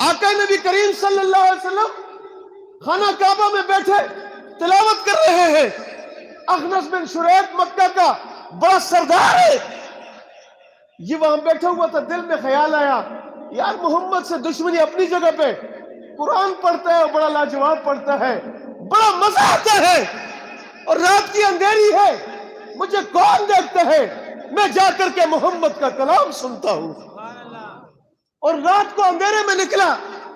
آقا نبی کریم صلی اللہ علیہ وسلم خانہ کعبہ میں بیٹھے تلاوت کر رہے ہیں. اخنس بن شریک مکہ کا بڑا سردار ہے، یہ وہاں بیٹھا ہوا تھا. دل میں خیال آیا یار محمد سے دشمنی اپنی جگہ پہ، قرآن پڑھتا ہے بڑا لاجواب پڑھتا ہے، بڑا مزہ آتا ہے، اور رات کی اندھیری ہے، مجھے کون دیکھتا ہے، میں جا کر کے محمد کا کلام سنتا ہوں. اور رات کو اندھیرے میں نکلا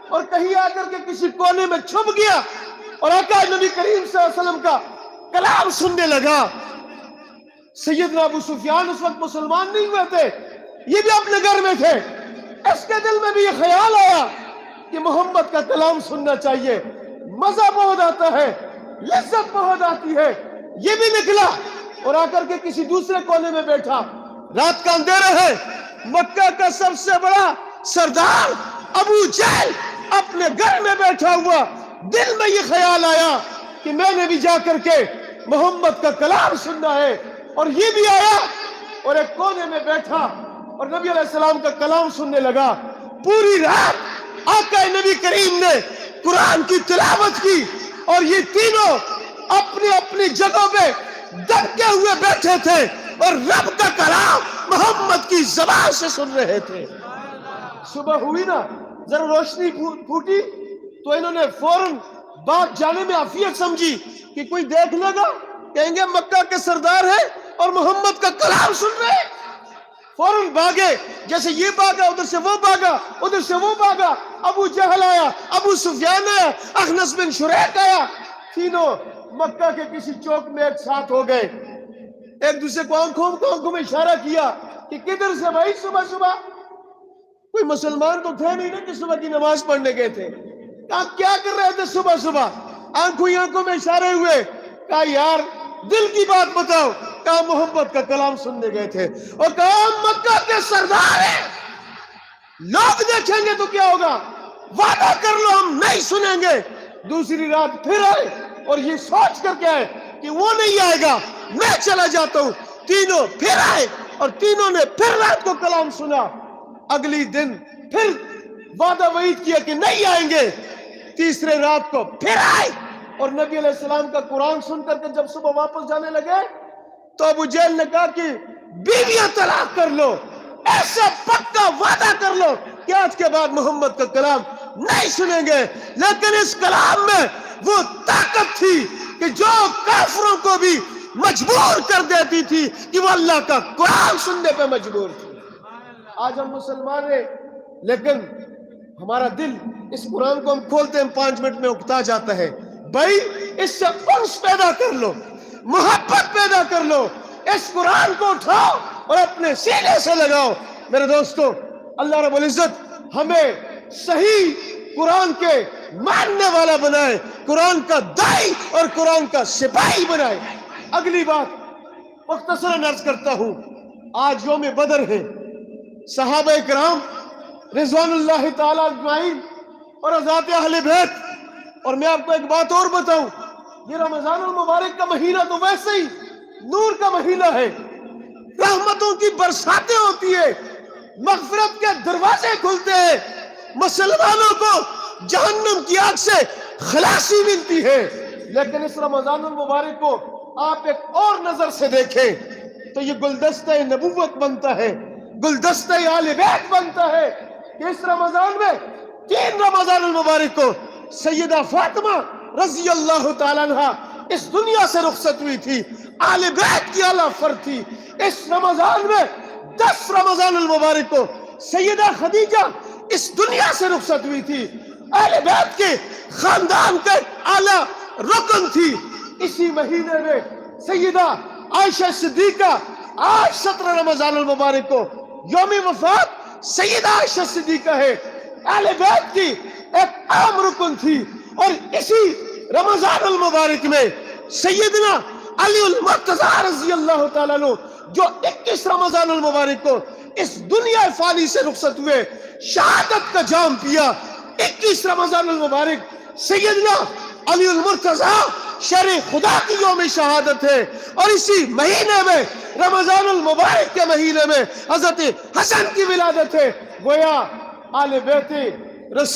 اور کہیں آ کر کے کسی کونے میں چھپ گیا اور آقا نبی کریم صلی اللہ علیہ وسلم کا کلام سننے لگا. سیدنا ابو سفیان اس وقت مسلمان نہیں ہوئے تھے، یہ بھی اپنے گھر میں تھے. اس کے دل میں بھی یہ خیال آیا کہ محمد کا کلام سننا چاہیے، مزہ بہت آتا ہے، لذت بہت آتی ہے. یہ بھی نکلا اور آ کر کے کسی دوسرے کونے میں بیٹھا. رات کا اندھیرا ہے، مکہ کا سب سے بڑا سردار ابو جہل اپنے گھر میں بیٹھا ہوا. دل میں یہ خیال آیا کہ میں نے بھی جا کر کے محمد کا کلام سننا ہے. اور یہ بھی آیا اور ایک کونے میں بیٹھا اور نبی علیہ السلام کا کلام سننے لگا. پوری رات آقا نبی کریم نے قرآن کی تلاوت کی اور یہ تینوں اپنی اپنی جگہوں پہ دبکے ہوئے بیٹھے تھے اور رب کا کلام محمد کی زبان سے سن رہے تھے. صبح ہوئی نا، ذرا روشنی پھوٹی تو انہوں نے فوراً بات جانے میں عافیت سمجھی کہ کوئی دیکھ لے گا کہیں گے مکہ کے سردار ہیں اور محمد کا کلام سن رہے. فوراً بھاگے، جیسے یہ بھاگا ادھر سے وہ بھاگا، ادھر سے وہ بھاگا. ابو جہل آیا، ابو سفیان آیا، اخنس بن شریک آیا. تینوں مکہ کے کسی چوک میں ایک ساتھ ہو گئے. ایک دوسرے کو آنکھوں میں اشارہ کیا کہ کدھر سے بھائی صبح صبح؟ کوئی مسلمان تو تھے نہیں نا کہ صبح کی نماز پڑھنے گئے تھے. کہا کیا کر رہے تھے صبح صبح؟ آنکھوں میں اشارے ہوئے. کہا یار دل کی بات بتاؤ. کہا محمد کا کلام سننے گئے تھے. اور کہا مکہ کے سردار ہیں، لوگ دیکھیں گے تو کیا ہوگا، وعدہ کر لو ہم نہیں سنیں گے. دوسری رات پھر آئے اور یہ سوچ کر کے آئے کہ وہ نہیں آئے گا، میں چلا جاتا ہوں. تینوں پھر آئے اور تینوں نے پھر رات کو کلام سنا. اگلی دن پھر وعدہ وعید کیا کہ نہیں آئیں گے. تیسرے رات کو پھر آئے اور نبی علیہ السلام کا قرآن سن کر کے جب صبح واپس جانے لگے تو ابو جہل نے کہا کہ بیویاں طلاق کر لو، ایسا پکا وعدہ کر لو کہ آج کے بعد محمد کا کلام نہیں سنیں گے. لیکن اس کلام میں وہ طاقت تھی کہ جو کافروں کو بھی مجبور کر دیتی تھی کہ وہ اللہ کا قرآن سننے پہ مجبور تھی. آج ہم مسلمان ہیں لیکن ہمارا دل اس قرآن کو ہم کھولتے ہیں 5 منٹ میں اکتا جاتا ہے. بھائی اس سے انس پیدا کر لو، محبت پیدا کر لو، اس قرآن کو اٹھاؤ اور اپنے سینے سے لگاؤ. میرے دوستو، اللہ رب العزت ہمیں صحیح قرآن کے ماننے والا بنائے، قرآن کا دائی اور قرآن کا سپاہی بنائے. اگلی بات مختصراً عرض کرتا ہوں. آج یوم بدر ہے. صحابہ کرام رضوان اللہ تعالیٰ اجمعین اور حضرات اہل بیت. اور میں آپ کو ایک بات اور بتاؤں، یہ رمضان المبارک کا مہینہ تو ویسے ہی نور کا مہینہ ہے، رحمتوں کی برساتیں ہوتی ہے، مغفرت کے دروازے کھلتے ہیں، مسلمانوں کو جہنم کی آگ سے خلاصی ملتی ہے. لیکن اس رمضان المبارک کو آپ ایک اور نظر سے دیکھیں تو یہ گلدستہ نبوت بنتا ہے، گلدستہ آل بیت بنتا ہے. کہ اس رمضان میں 3 رمضان المبارک کو سیدہ فاطمہ رضی اللہ تعالیٰ عنہ اس دنیا سے رخصت ہوئی تھی، آل بیت کی اعلیٰ فرد تھی. اس رمضان میں 10 رمضان المبارک کو سیدہ خدیجہ اس دنیا سے رخصت ہوئی تھی، اہل بیت کے خاندان کے اعلیٰ رکن تھی. اسی مہینے میں سیدہ عائشہ صدیقہ، آج 17 رمضان المبارک کو یوم وفات سیدہ عائشہ صدیقہ ہے، اہل بیت کی ایک عام رکن تھی. اور اسی رمضان المبارک میں سیدنا علی المرتضیٰ رضی اللہ تعالیٰ عنہ جو 21 رمضان المبارک کو اس دنیا فانی سے رخصت ہوئے، شہادت کا جام پیا. 21 رمضان المبارک سیدنا علی المرتضیٰ شر خدا کی یوم شہادت ہے. اور اسی مہینے میں رمضان المبارک کے مہینے میں حضرت حسن کی ولادت ہے. گویا آل بیت رسول